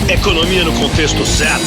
Economia no contexto certo.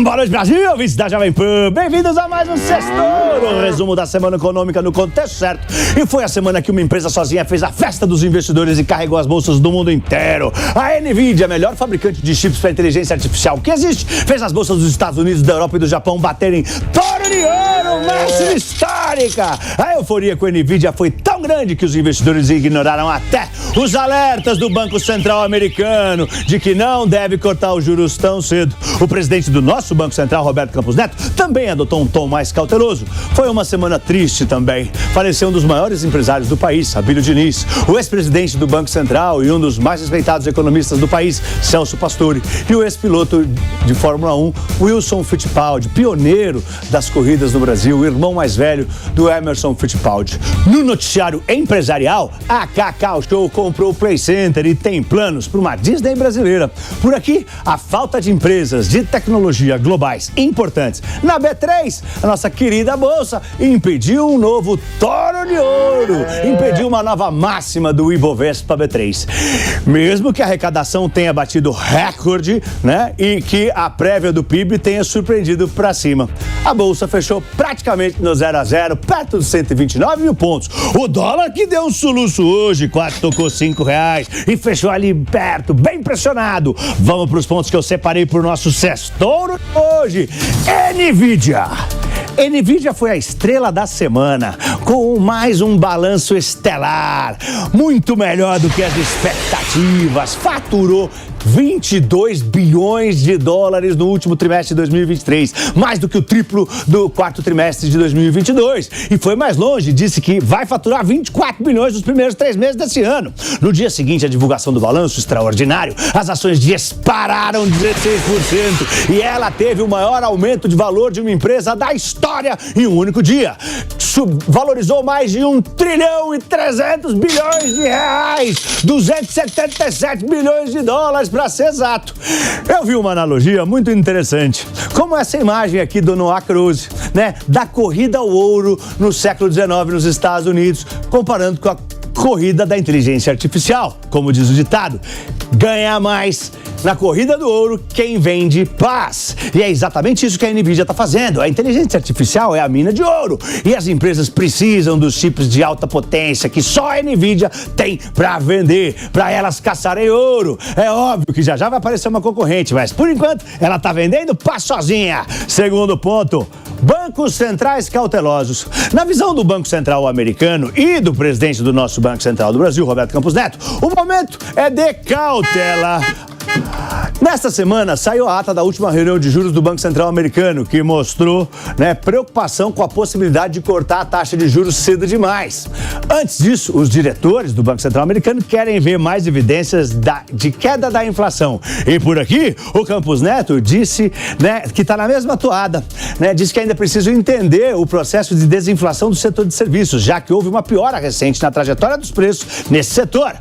Boa noite, Brasil, ouvintes da Jovem Pan. Bem-vindos a mais um Sextou, o resumo da semana econômica no contexto certo. E foi a semana que uma empresa sozinha fez a festa dos investidores e carregou as bolsas do mundo inteiro. A NVIDIA, a melhor fabricante de chips para inteligência artificial que existe, fez as bolsas dos Estados Unidos, da Europa e do Japão baterem touro de ouro, máxima histórica. A euforia com a NVIDIA foi tão grande que os investidores ignoraram até os alertas do Banco Central americano de que não deve cortar os juros tão cedo. O presidente do nosso Banco Central, Roberto Campos Neto, também adotou um tom mais cauteloso. Foi uma semana triste também. Faleceu um dos maiores empresários do país, Abílio Diniz, o ex-presidente do Banco Central e um dos mais respeitados economistas do país, Celso Pastore, e o ex-piloto de Fórmula 1, Wilson Fittipaldi, pioneiro das corridas no Brasil, o irmão mais velho do Emerson Fittipaldi. No noticiário empresarial, a Cacau Show comprou o Play Center e tem planos para uma Disney brasileira. Por aqui, a falta de empresas de tecnologia globais importantes na B3, a nossa querida bolsa, impediu um novo touro de ouro, impediu uma nova máxima do Ibovespa B3. Mesmo que a arrecadação tenha batido recorde, né, e que a prévia do PIB tenha surpreendido para cima. A bolsa fechou praticamente no 0 a 0, perto dos 129 mil pontos. O dólar que deu um soluço hoje, quase tocou R$5 e fechou ali perto, bem pressionado. Vamos para os pontos que eu separei para o nosso Sextouro hoje. NVIDIA foi a estrela da semana, com mais um balanço estelar, muito melhor do que as expectativas. Faturou 22 bilhões de dólares no último trimestre de 2023, mais do que o triplo do quarto trimestre de 2022. E foi mais longe, disse que vai faturar 24 bilhões nos primeiros 3 meses desse ano. No dia seguinte à divulgação do balanço extraordinário, as ações dispararam 16% e ela teve o maior aumento de valor de uma empresa da história em um único dia. Valorizou mais de 1,3 trilhão, 277 bilhões de dólares, para ser exato. Eu vi uma analogia muito interessante, como essa imagem aqui do Noah Cruz, né, da corrida ao ouro no século XIX nos Estados Unidos, comparando com a corrida da inteligência artificial. Como diz o ditado, ganha mais na corrida do ouro quem vende paz. E é exatamente isso que a NVIDIA está fazendo. A inteligência artificial é a mina de ouro e as empresas precisam dos chips de alta potência que só a NVIDIA tem para vender, para elas caçarem ouro. É óbvio que já vai aparecer uma concorrente, mas por enquanto ela está vendendo paz sozinha. Segundo ponto, bancos centrais cautelosos. Na visão do Banco Central americano e do presidente do nosso Banco Central do Brasil, Roberto Campos Neto, o momento é de cautela. Nesta semana saiu a ata da última reunião de juros do Banco Central americano, que mostrou, né, preocupação com a possibilidade de cortar a taxa de juros cedo demais. Antes disso, os diretores do Banco Central americano querem ver mais evidências de queda da inflação. E por aqui, o Campos Neto disse, né, que está na mesma toada, né, disse que ainda precisa entender o processo de desinflação do setor de serviços, já que houve uma piora recente na trajetória dos preços nesse setor.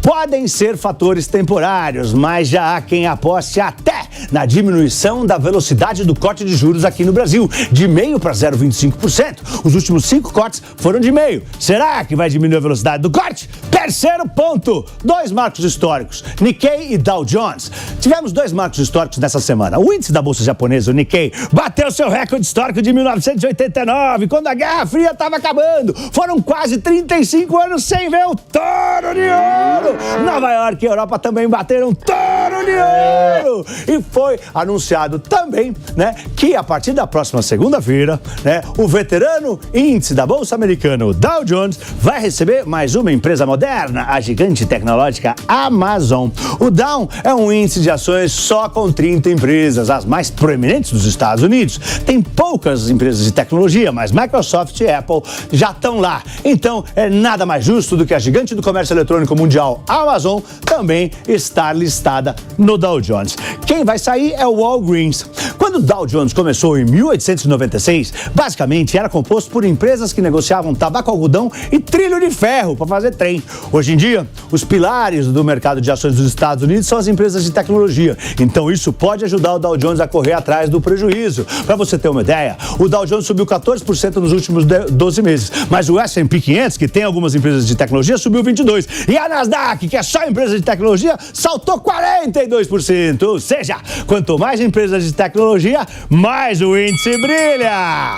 Podem ser fatores temporários, mas já há quem aposte até na diminuição da velocidade do corte de juros aqui no Brasil, de 0,5% para 0,25%. Os últimos 5 cortes foram de 0,5%. Será que vai diminuir a velocidade do corte? Terceiro ponto, 2 marcos históricos, Nikkei e Dow Jones. Tivemos 2 marcos históricos nessa semana. O índice da bolsa japonesa, o Nikkei, bateu seu recorde histórico de 1989, quando a Guerra Fria estava acabando. Foram quase 35 anos sem ver o touro de ouro. Nova York e Europa também bateram touro de ouro. E foi anunciado também, né, que a partir da próxima segunda-feira, né, o veterano índice da Bolsa Americana, o Dow Jones, vai receber mais uma empresa moderna, a gigante tecnológica Amazon. O Dow é um índice de ações só com 30 empresas, as mais proeminentes dos Estados Unidos. Tem poucas empresas de tecnologia, mas Microsoft e Apple já estão lá. Então, é nada mais justo do que a gigante do comércio eletrônico mundial, Amazon, também estar listada no Dow Jones. Quem vai essa aí é o Walgreens. Quando o Dow Jones começou em 1896, basicamente era composto por empresas que negociavam tabaco, algodão e trilho de ferro para fazer trem. Hoje em dia, os pilares do mercado de ações dos Estados Unidos são as empresas de tecnologia. Então isso pode ajudar o Dow Jones a correr atrás do prejuízo. Para você ter uma ideia, o Dow Jones subiu 14% nos últimos 12 meses, mas o S&P 500, que tem algumas empresas de tecnologia, subiu 22%. E a Nasdaq, que é só empresa de tecnologia, saltou 42%. Ou seja, quanto mais empresas de tecnologia, mais o índice brilha.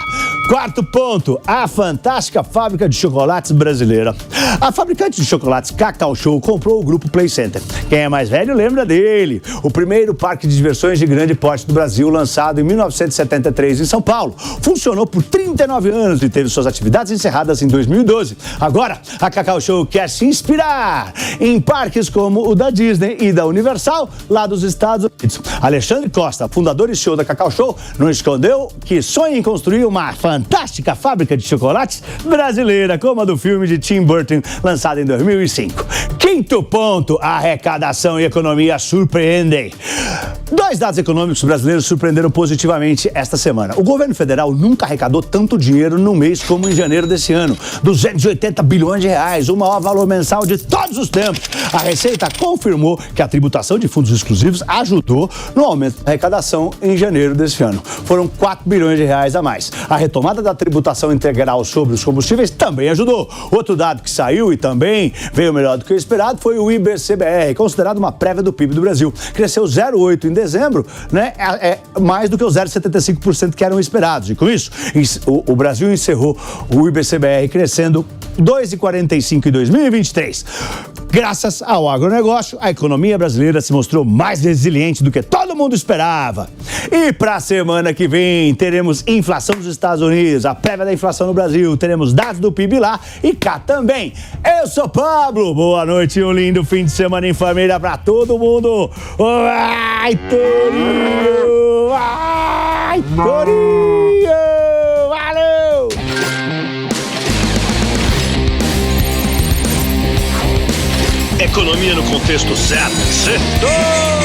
Quarto ponto, a fantástica fábrica de chocolates brasileira. A fabricante de chocolates Cacau Show comprou o grupo Play Center. Quem é mais velho lembra dele. O primeiro parque de diversões de grande porte do Brasil, lançado em 1973 em São Paulo. Funcionou por 39 anos e teve suas atividades encerradas em 2012. Agora, a Cacau Show quer se inspirar em parques como o da Disney e da Universal, lá dos Estados Unidos. Alexandre Costa, fundador e CEO da Cacau Show, não escondeu que sonha em construir uma fantástica fábrica de chocolates brasileira, como a do filme de Tim Burton, lançado em 2005. Quinto ponto, a arrecadação e economia surpreendem. Dois dados econômicos brasileiros surpreenderam positivamente esta semana. O governo federal nunca arrecadou tanto dinheiro no mês como em janeiro desse ano. 280 bilhões de reais, o maior valor mensal de todos os tempos. A Receita confirmou que a tributação de fundos exclusivos ajudou no aumento da arrecadação em janeiro desse ano. Foram 4 bilhões de reais a mais. A retomada da tributação integral sobre os combustíveis também ajudou. Outro dado que saiu e também veio melhor do que o esperado foi o IBCBR, considerado uma prévia do PIB do Brasil. Cresceu 0,8% em dezembro, né? É mais do que os 0,75% que eram esperados. E com isso, o Brasil encerrou o IBCBR crescendo 2,45% em 2023. Graças ao agronegócio, a economia brasileira se mostrou mais resiliente do que todo mundo esperava. E para a semana que vem, teremos inflação dos Estados Unidos, a prévia da inflação no Brasil, teremos dados do PIB lá e cá também. Eu sou Pablo, boa noite e um lindo fim de semana em família para todo mundo. Vai, Torinho! Vai, Torinho! Valeu! Economia no contexto certo. Certo!